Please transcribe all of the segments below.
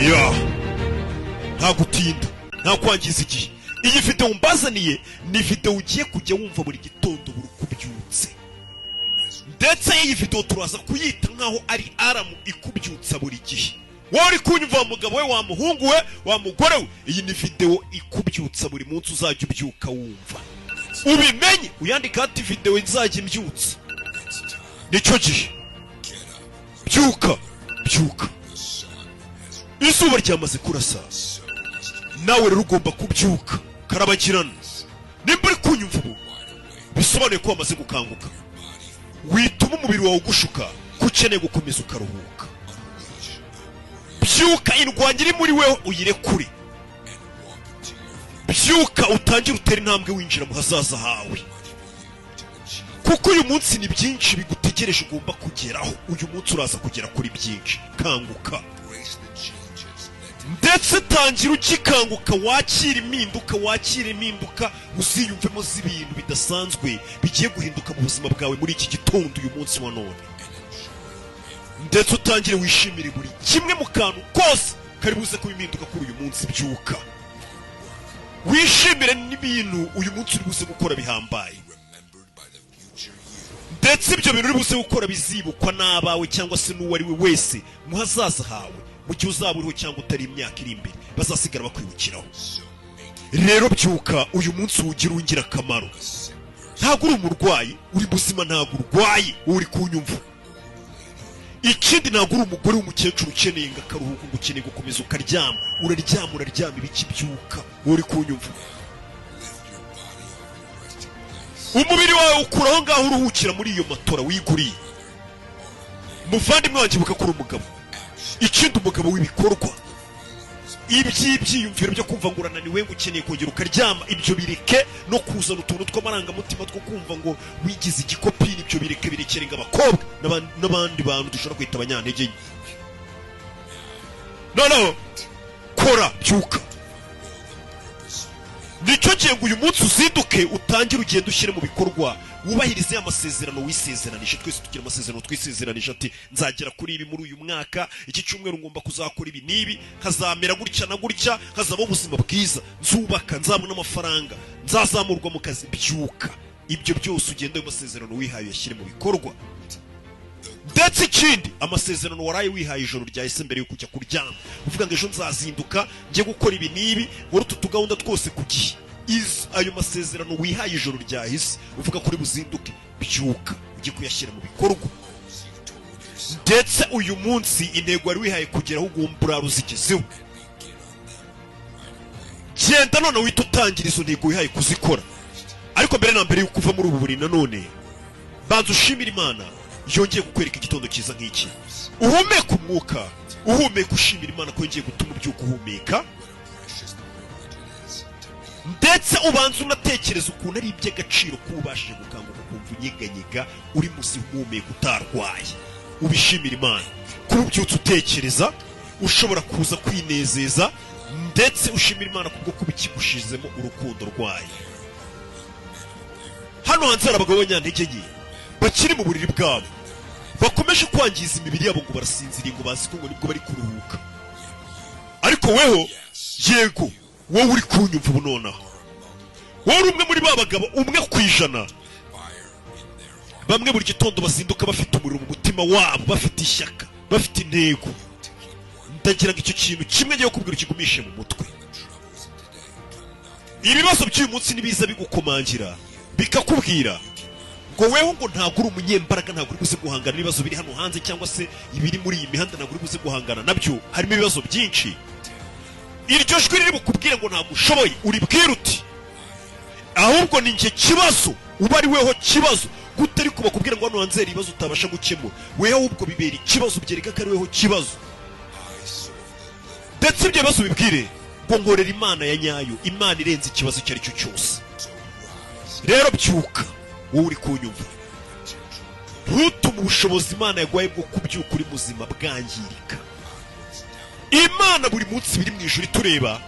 ya nta gutinda nta kwangiza igihe. Iyi video mbazaniye ni video ugiye kujya wumva buri gitondo buri kubyutse, ndetse iyi video turaza kuyita nkaho ari aramu ikubyutsa buri gihe. Wari kunyumva wa mugabo we, wa muhungu we, wa mugore we, iyi ni video ikubyutsa buri munsi uzajya ubyuka wumva. Ubimenye uyandika ati video nzajya imbyutsa. Nicyo gihe byuka byuka, izuba ryamaze kurasa, nawe rero ugomba kubyuka karabagirana. Nimba uri kunyumva ubu bisobanuye ko wamaze gukanguka, wituma umubiri wawe ugushuka ko ukeneye gukomeza ukaruhuka. Byuka indwanyi iri muri wewe uyirekure, byuka utangire utera intambwe winjira mu hazaza hawe, kuko uyu munsi ni byinshi bigutegereje ugomba kugeraho. Uyu munsi uraza kugera kuri byinshi. Kanguka ndetse tangira ukikanguka, wakira impinduka uziyumvemo z'ibintu bidasanzwe bigiye guhinduka mu buzima bwawe muri iki gitondo uyu munsi wa none. Ndetse utangire wishimire buri kimwe mu kantu kose kari buze kuba impinduka kuri uyu munsi. Byuka wishimire n'ibintu uyu munsi uri buze gukora bihambaye, ndetse ibyo bintu uri buze gukora bizibukwa n'abawe cyangwa se n'uwo ari we wese mu hazaza hawe, mu gihe uzaba uriho cyangwa utari imyaka iri imbere bazasigara bakwibukiraho. Rero byuka uyu munsi uwugira ingirakamaro. Ntabwo uri umurwayi, uri muzima, ntabwo urwaye, uri kunyumva. Ikindi ntabwo uri umugore w'umukecuru ukeneye ngo akaruhuko, ngo ukeneye gukomeza ukaryama. Uraryama ibiki? Byuka, uri kunyumva. Umubiri wawe ukuraho ngaho uruhukira muri iyo matora wiguriye. Muvandimwe wanjye buka kuri umugabo. Ikindi umugabo w'ibikorwa, iby'ibyiyumviro byo kumva ngo urananiwe, ngo ukeneye kongera ukaryama, ibyo bireke. No kuzana utuntu tw'amarangamutima two kumva ngo wigize igikopini, ibyo bireke, birekerenga abakobwa n'abandi bantu dushobora kwita abanyantege nke. No, kora, byuka. Nicyo gihe ngo uyu munsi uzinduke, utangire ugenda ushyire mu bikorwa, wubahirize amasezerano wisezeranije. Twese tugira amasezerano twisezeranije ati nzagera kuri ibi muri uyu mwaka, iki cyumweru ngomba kuzakora ibi n'ibi, hazamera gutya na gutya, hazaba ubuzima bwiza, nzubaka, nzabona amafaranga, nzazamurwa mu kazi. Byuka, ibyo byose ugenda ayo masezerano wihaye uyashyire mu bikorwa. Ndetse ikindi, amasezerano waraye wihaye ijoro ryahise mbere yo kujya kuryama, uvuga ngo ejo nzazinduka njye gukora ibi n'ibi, wari utu tugahunda twose ku gihe. Ayo masezerano wihaye ijoro ryahise uvuga kuri buzinduke, byuka ujye kuyashyira mu bikorwa. Ndetse uyu munsi intego wari wihaye kugeraho ugomba urara uzigezeho. Genda none wita utangira izo ntego wihaye kuzikora. Ariko mbere na mbere yuko uva muri ubu buri nanone, banza ushimira Imana yongeye kukwereka igitondo cyiza nk'iki. Uhumeka umwuka, uhumeka ushimira Imana ko yongeye gutuma ubyuka uhumeka. Ndetse ubanza unatekereza ukuntu ari iby'agaciro kuba ubashije gukanguka, ukumva unyeganyega, uri muzima, uhumeka, utarwaye. Ubishimira Imana kuba ubyutse utekereza, ushobora kuza kwinezeza, ndetse ushimira Imana kubwo kuba ikigushizemo urukundo rwayo. Hano hanze hari abagabo b'abanyantege nke bakiri mu buriri bwabo, bakomeje kwangiza imibiri yabo ngo barasinziriye, ngo bazi ko ngo nibwo bari kuruhuka. Ariko weho, yego, wowe uri kunyumva ubu nonaha, wowe uri umwe muri ba bagabo 1%. Bamwe buri gitondo bazinduka bafite umuriro mu mutima wabo, bafite ishyaka, bafite intego. Ndagira ngo icyo kintu kimwe ngiye kubwira ukigumishe mu mutwe. Ibibazo by'uyu munsi nibiza bigukomangira, bikakubwira ngo weho ngo ntabwo uri umunyembaraga, ntabwo uri buze guhangana n'ibibazo biri hano hanze, cyangwa se ibiri muri iyi mihanda ntabwo uri buze guhangana nabyo, harimo ibibazo byinshi. Iryo jwi riri bukubwire ngo ntabwo ushoboye, uribwira uti ahubwo ni njye kibazo, uba ari weho kibazo. Gute ariko bakubwira ngo hano hanze hari ibibazo utabasha gukemura, weho ahubwo bibera ikibazo, byereka ko ari weho kibazo. Ndetse ibyo bibazo bibwire ngo ngorera Imana ya nyayo, Imana irenze ikibazo icyo ari cyo cyose. Rero byuka, wowe uri kunyumva, ntutume ubushobozi Imana yaguhaye bwo kubyuka uri muzima bwangirika. Imana buri munsi biri mu ijuru tureba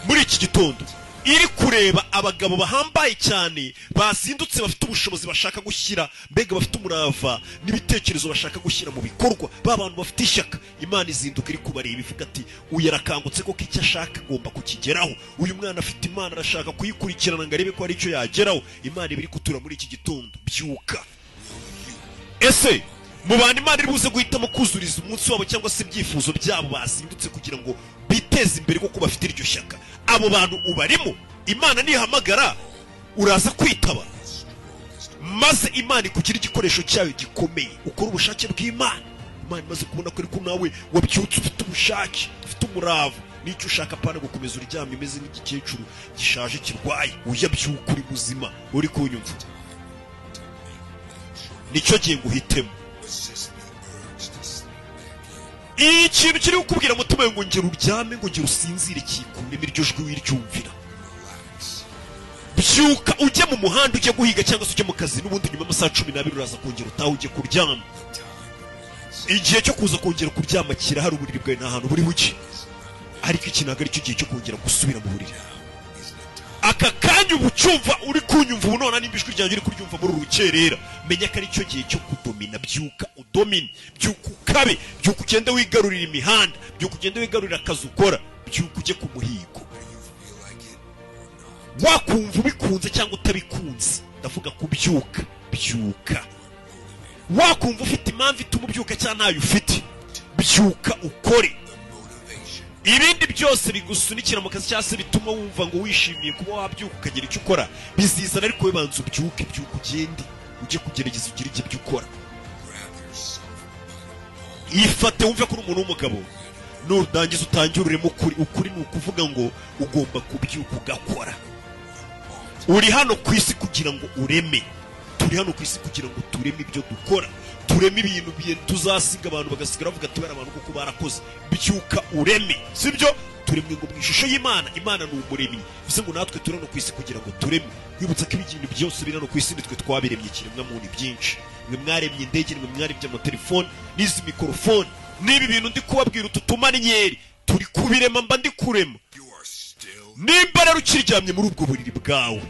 muri iki gitondo iri kureba abagabo bahambaye cyane bazindutse bafite ubushobozi bashaka gushyira mbega bafite umurava n'ibitekerezo bashaka gushyira mu bikorwa bantu bafite ishyaka. Imana izinduka iri kubareba ivuga ati uyu arakangutse ko icyo ashaka agomba kukigeraho, uyu mwana afite Imana arashaka kuyikurikirana ngo arebe ko hari icyo yageraho. Imana ibiri kutura muri iki gitondo, byuka. Ese mu bantu Imana iri buze guhitamo kuzuriza umunsi wabo cyangwa se ibyifuzo byabo bazindutse kugira ngo biteze imbere kuko bafite iryo shyaka, abo bantu ubarimo? Imana nihamagara uraza kwitaba, maze Imana ikugira igikoresho cyayo gikomeye, ukora ubushake bw'Imana. Imana imaze kubona ko ariko nawe wabyutse ufite ubushake, ufite umurava, n'icyo ushaka apana gukomeza uryamye umeze nk'igikecuru gishaje kirwaye. Uyabyuka uri muzima, uri kunyumva, nicyo gihe nguhitemo. Ikintu kiri kukubwira mutima ngo ngera uryame, ngo ngera usinzire, kikuremo iryo jwi wiryumvira. Byuka ujye mu muhanda, ujye guhiga cyangwa se ujye mu kazi, n'ubundi nyuma y'amasaha 12 uraza kongera utaha ujye kuryama. Igihe cyo kuza kongera kuryama kirahari, uburiri bwawe nta hantu buri buke, ariko iki ntabwo ari cyo gihe cyo kongera gusubira mu buriri. Aka kanya ubu cyumva uri kunyumva ubu none nimba ijwi ryanjye uri kuryumva muri urukerera, menya ko ari cyo gihe cyo kudomina. Byuka udomine, byuka ukabe, byuka ugende wigarurira imihanda, byuka ugende wigarurira akazi ukora, byuka ujye ku muhigo. Wakumva ubikunze cyangwa utabikunze, ndavuga kubyuka. Byuka. Wakumva ufite impamvu ituma ubyuka cyangwa ntayo ufite, byuka ukore. Ibindi byose bigusunikira mu kazi cyangwa se bituma wumva ngo wishimiye kuba wabyuka ukagira icyo ukora bizizana, ariko we banza ubyuke. Byuka ugende ujye kugerageza ugire ibyo ukora. Ifate wumve ko uri umuntu w'umugabo, nurangiza utangiruremo ukuri ni ukuvuga ngo ugomba kubyuka ugakora. Uri hano ku isi kugira ngo ureme, turi hano ku isi kugira ngo tureme ibyo dukora, tureme ibintu tuzasiga abantu bagasigara bavuga tubera abantu kuko barakoze. Byuka ureme, sibyo? Turemwe ngo mu ishusho y'Imana. Imana ni umuremyi, bivuze ngo natwe turi hano ku isi kugira ngo tureme. Wibutsa ko ibintu byose biri hano ku isi nitwe twabiremye ikiremwa muntu byinshi. Mwe mwaremye indege, mwe mwaremye amatelefone n'izi mikorofone, n'ibi bintu ndi kubabwira utu tumarinyeri, turi kubirema, mba ndi kurema. Nimba rero ukiryamye muri ubwo buriri bwawe,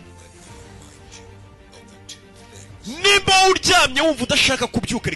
nimba uryamye wumva udashaka kubyuka,